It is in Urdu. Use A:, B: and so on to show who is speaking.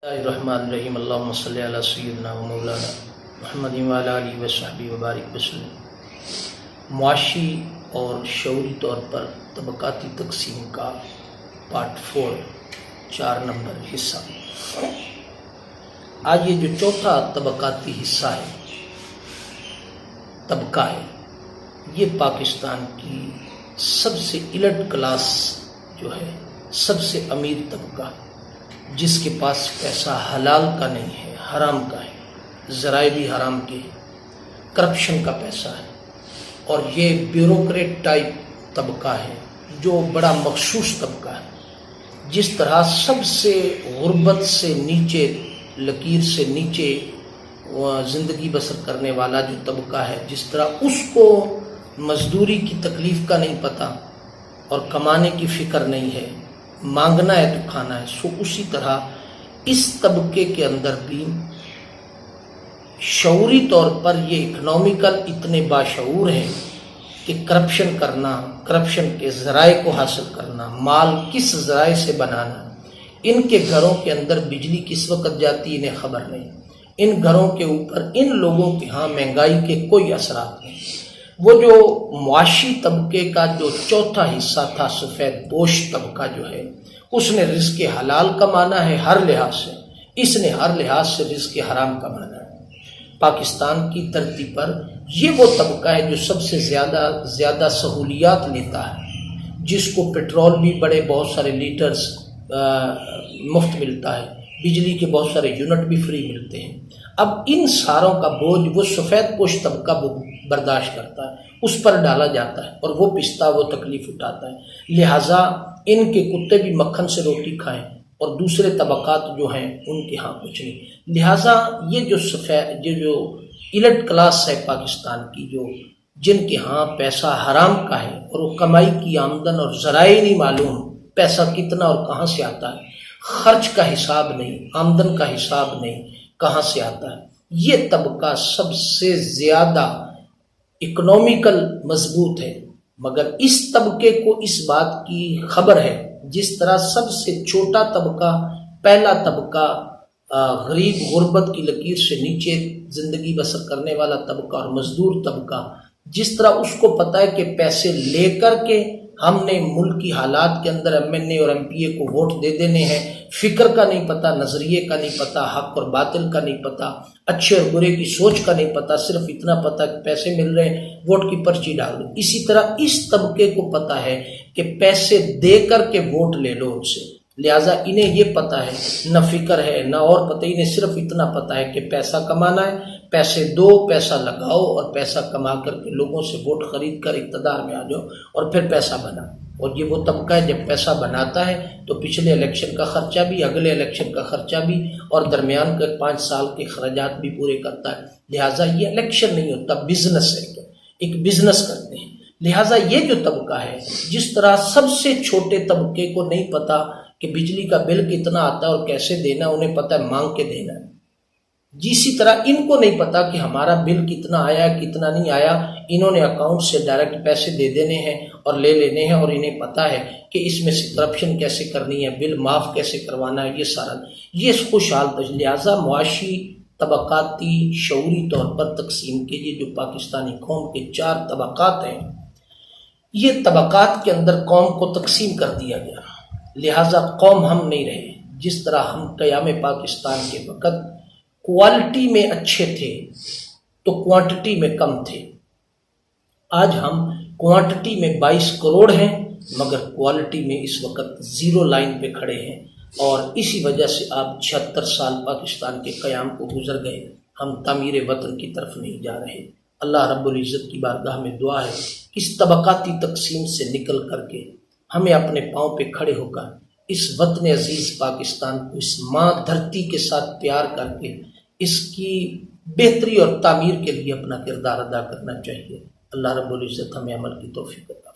A: الرحمن الرحیم اللہم صلی علی سیدنا و مولانا محمد و علی آلہ و صحبہ وبارک وسلم۔ معاشی اور شعوری طور پر طبقاتی تقسیم کا پارٹ 4 4 نمبر حصہ۔ آج یہ جو چوتھا طبقاتی حصہ ہے، طبقہ ہے، یہ پاکستان کی سب سے الٹ کلاس جو ہے، سب سے امیر طبقہ، جس کے پاس پیسہ حلال کا نہیں ہے، حرام کا ہے، ذرائع بھی حرام کے ہیں، کرپشن کا پیسہ ہے، اور یہ بیوروکریٹ ٹائپ طبقہ ہے جو بڑا مخصوص طبقہ ہے۔ جس طرح سب سے غربت سے نیچے، لکیر سے نیچے زندگی بسر کرنے والا جو طبقہ ہے، جس طرح اس کو مزدوری کی تکلیف کا نہیں پتہ اور کمانے کی فکر نہیں ہے، مانگنا ہے تو کھانا ہے، اسی طرح اس طبقے کے اندر بھی شعوری طور پر یہ اکنامیکل اتنے باشعور ہیں کہ کرپشن کرنا، کرپشن کے ذرائع کو حاصل کرنا، مال کس ذرائع سے بنانا، ان کے گھروں کے اندر بجلی کس وقت جاتی انہیں خبر نہیں، ان گھروں کے اوپر ان لوگوں کے ہاں مہنگائی کے کوئی اثرات نہیں۔ وہ جو معاشی طبقے کا جو چوتھا حصہ تھا، سفید پوش طبقہ جو ہے، اس نے رزق حلال کمانا ہے ہر لحاظ سے، اس نے ہر لحاظ سے رزق حرام کمانا ہے۔ پاکستان کی دھرتی پر یہ وہ طبقہ ہے جو سب سے زیادہ سہولیات لیتا ہے، جس کو پیٹرول بھی بڑے بہت سارے لیٹرز مفت ملتا ہے، بجلی کے بہت سارے یونٹ بھی فری ملتے ہیں۔ اب ان ساروں کا بوجھ وہ سفید پوش طبقہ برداشت کرتا ہے، اس پر ڈالا جاتا ہے اور وہ پستا، وہ تکلیف اٹھاتا ہے۔ لہٰذا ان کے کتے بھی مکھن سے روٹی کھائیں اور دوسرے طبقات جو ہیں ان کے ہاں کچھ نہیں۔ لہٰذا یہ جو الٹ کلاس ہے پاکستان کی، جو جن کے ہاں پیسہ حرام کا ہے اور وہ کمائی کی آمدن اور ذرائع نہیں معلوم، پیسہ کتنا اور کہاں سے آتا ہے، خرچ کا حساب نہیں، آمدن کا حساب نہیں، کہاں سے آتا ہے، یہ طبقہ سب سے زیادہ اکنامیکل مضبوط ہے۔ مگر اس طبقے کو اس بات کی خبر ہے، جس طرح سب سے چھوٹا طبقہ، پہلا طبقہ، غریب غربت کی لکیر سے نیچے زندگی بسر کرنے والا طبقہ اور مزدور طبقہ، جس طرح اس کو پتہ ہے کہ پیسے لے کر کے ہم نے ملک کی حالات کے اندر ایم این اے اور ایم پی اے کو ووٹ دے دینے ہیں، فکر کا نہیں پتہ، نظریے کا نہیں پتہ، حق اور باطل کا نہیں پتہ، اچھے اور برے کی سوچ کا نہیں پتہ، صرف اتنا پتہ کہ پیسے مل رہے ہیں، ووٹ کی پرچی ڈال دو۔ اسی طرح اس طبقے کو پتہ ہے کہ پیسے دے کر کے ووٹ لے لو ان سے، لہٰذا انہیں یہ پتہ ہے، نہ فکر ہے نہ اور پتہ، انہیں صرف اتنا پتہ ہے کہ پیسہ کمانا ہے، پیسے دو، پیسہ لگاؤ اور پیسہ کما کر کے لوگوں سے ووٹ خرید کر اقتدار میں آ جاؤ اور پھر پیسہ بنا۔ اور یہ وہ طبقہ ہے جب پیسہ بناتا ہے تو پچھلے الیکشن کا خرچہ بھی، اگلے الیکشن کا خرچہ بھی اور درمیان کے 5 سال کے اخراجات بھی پورے کرتا ہے۔ لہٰذا یہ الیکشن نہیں ہوتا، بزنس ہے، ایک بزنس کرتے ہیں۔ لہٰذا یہ جو طبقہ ہے، جس طرح سب سے چھوٹے طبقے کو نہیں پتا کہ بجلی کا بل کتنا آتا ہے اور کیسے دینا، انہیں پتہ ہے مانگ کے دینا ہے، اسی طرح ان کو نہیں پتا کہ ہمارا بل کتنا آیا کتنا نہیں آیا، انہوں نے اکاؤنٹ سے ڈائریکٹ پیسے دے دینے ہیں اور لے لینے ہیں، اور انہیں پتا ہے کہ اس میں سے کرپشن کیسے کرنی ہے، بل معاف کیسے کروانا ہے، یہ سارا یہ خوشحال تجھ۔ لہٰذا معاشی، طبقاتی، شعوری طور پر تقسیم کے یہ جو پاکستانی قوم کے 4 طبقات ہیں، یہ طبقات کے اندر قوم کو تقسیم کر دیا گیا۔ لہٰذا قوم ہم نہیں رہے۔ جس طرح ہم قیام پاکستان کے وقت کوالٹی میں اچھے تھے تو کوانٹٹی میں کم تھے، آج ہم کوانٹٹی میں 22 کروڑ ہیں مگر کوالٹی میں اس وقت 0 لائن پہ کھڑے ہیں، اور اسی وجہ سے آپ 76 سال پاکستان کے قیام کو گزر گئے، ہم تعمیر وطن کی طرف نہیں جا رہے۔ اللہ رب العزت کی بارگاہ میں دعا ہے، اس طبقاتی تقسیم سے نکل کر کے ہمیں اپنے پاؤں پہ کھڑے ہو کر اس وطن عزیز پاکستان کو، اس ماں دھرتی کے ساتھ پیار کر کے اس کی بہتری اور تعمیر کے لیے اپنا کردار ادا کرنا چاہیے۔ اللہ رب العزت ہمیں عمل کی توفیق عطا